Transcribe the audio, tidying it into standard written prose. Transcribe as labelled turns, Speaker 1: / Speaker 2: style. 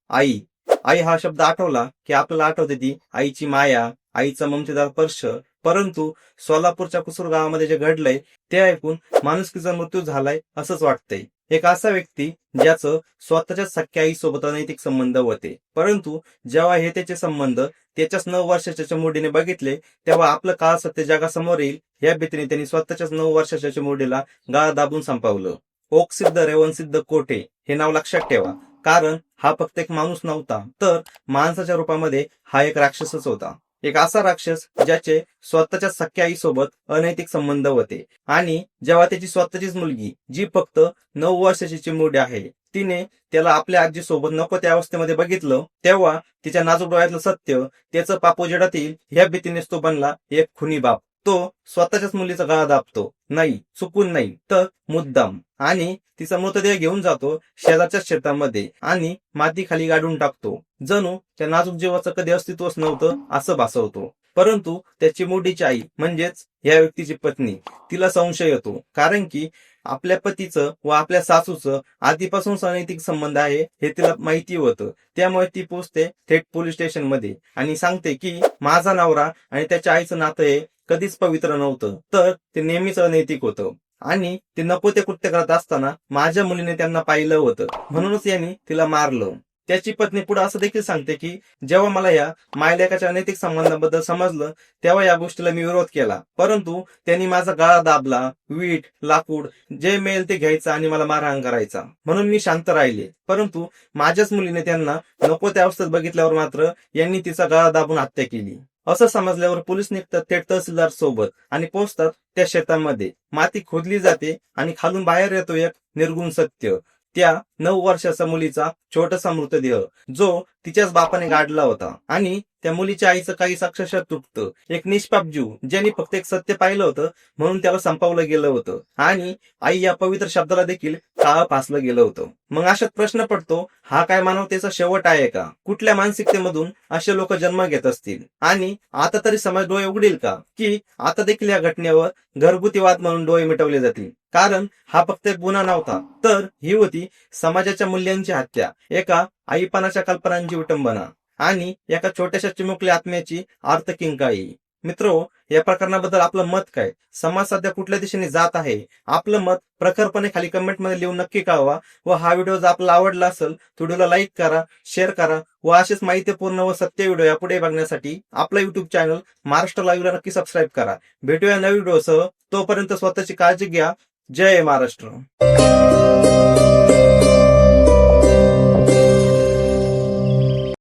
Speaker 1: आई. आई हा शब्द आठवला की आपल्याला आठवते ती आईची माया, आईचा ममतेदार स्पर्श. परंतु सोलापूरच्या कुसूर गावामध्ये जे घडलंय ते ऐकून माणुसकीचा मृत्यू झालाय असंच वाटतंय. एक असा व्यक्ती ज्याचं स्वतःच्या सख्या आईसोबत अनैतिक संबंध होते, परंतु जेव्हा हे त्याचे संबंध त्याच्याच 9 वर्षाच्या चिमुरडीने बघितले तेव्हा आपलं काळ सत्य जगासमोर येईल या भीतीने त्यांनी स्वतःच्याच 9 वर्षाच्या चिमुरडीला गाळ दाबून संपवलं. ओकसिद्ध रेवणसिद्ध कोठे हे नाव लक्षात ठेवा, कारण हा फक्त एक माणूस नव्हता, तर माणसाच्या रूपामध्ये हा एक राक्षसच होता. एक असा राक्षस ज्याचे स्वतःच्या सख्या आईसोबत अनैतिक संबंध होते आणि जेव्हा त्याची स्वतःचीच मुलगी जी फक्त 9 वर्षाची चिमुरडी आहे तिने त्याला आपल्या आजीसोबत नको त्या अवस्थेमध्ये बघितलं, तेव्हा तिच्या नाजूक डोळ्यातलं सत्य त्याचं पाप उजेडात येईल ह्या भीतीनेच तो बनला एक खुनी बाप. तो स्वतःच्याच मुलीचा गळा दाबतो, नाही चुकून नाही तर मुद्दाम, आणि तिचा मृतदेह घेऊन जातो शेजारच्याच शेतामध्ये आणि माती खाली गाडून टाकतो, जणू त्या नाजूक जीवाचं कधी अस्तित्वच नव्हतं असं भासवतो. परंतु त्या चिमुरडीची आई म्हणजेच या व्यक्तीची पत्नी, तिला संशय येतो, कारण की आपल्या पतीचं व आपल्या सासूचं आधीपासून अनैतिक संबंध आहे हे तिला माहिती होतं. त्यामुळे ती पोहोचते थेट पोलीस स्टेशन मध्ये आणि सांगते की माझा नवरा आणि त्याच्या आईचं नातं हे कधीच पवित्र नव्हतं, तर ते नेहमीच अनैतिक होतं आणि ते नको ते कृत्य करत असताना माझ्या मुलीने त्यांना पाहिलं होतं, म्हणूनच यांनी तिला मारलं. त्याची पत्नी पुढे असं देखील सांगते की जेव्हा मला या मायलेकाच्या अनैतिक संबंधाबद्दल समजलं तेव्हा या गोष्टीला मी विरोध केला, परंतु त्यांनी माझा गळा दाबला, वीट लाकूड जे मिळेल ते घ्यायचं आणि मला मारहाण करायचा, म्हणून मी शांत राहिले. परंतु माझ्याच मुलीने त्यांना नको त्या अवस्थेत बघितल्यावर मात्र यांनी तिचा गळा दाबून हत्या केली. असं समजल्यावर पोलीस निघतात थेट तहसीलदार सोबत आणि पोहोचतात त्या शेतामध्ये. माती खोदली जाते आणि खालून बाहेर येतो एक निर्गुण सत्य, त्या 9 वर्षाचा मुलीचा छोटासा मृतदेह जो तिच्याच बापाने गाडला होता. आणि त्या मुलीच्या आईचं काही अक्षरशः तुटतं. एक निष्पाप जीव ज्यांनी फक्त एक सत्य पाहिलं होतं म्हणून त्याला संपवलं गेलं होतं आणि आई या पवित्र शब्दाला देखील काळं फासलं गेलं होतं. मग अशात प्रश्न पडतो, हा काय मानवतेचा शेवट आहे का? कुठल्या मानसिकतेमधून असे लोक जन्म घेत असतील? आणि आता तरी समाज डोळे उघडील का की आता देखील या घटनेवर घरगुती वाद म्हणून डोळे मिटवले जातील? कारण हा फक्त एक गुन्हा नव्हता, तर ही होती समाजाच्या मूल्यांची हत्या, एका आईपणाच्या कल्पनांची विटंबना आणि एका छोट्याशा चिमुकल्या आत्म्याची आर्तकिंकाळी. मित्रो, या प्रकरणाबद्दल आपलं मत काय? समाज सध्या कुठल्या दिशेने जात आहे? आपलं मत प्रखरपणे खाली कमेंटमध्ये लिहून नक्की कळवा. व हा व्हिडिओ जर आपल्याला आवडला असेल तर व्हिडिओला लाईक करा, शेअर करा व असेच माहितीपूर्ण व सत्य व्हिडिओ यापुढे बघण्यासाठी आपलं युट्यूब चॅनल महाराष्ट्र लाईव्हला नक्की सबस्क्राईब करा. भेटूया नवीन व्हिडिओसह. तोपर्यंत स्वतःची काळजी घ्या. जय महाराष्ट्र.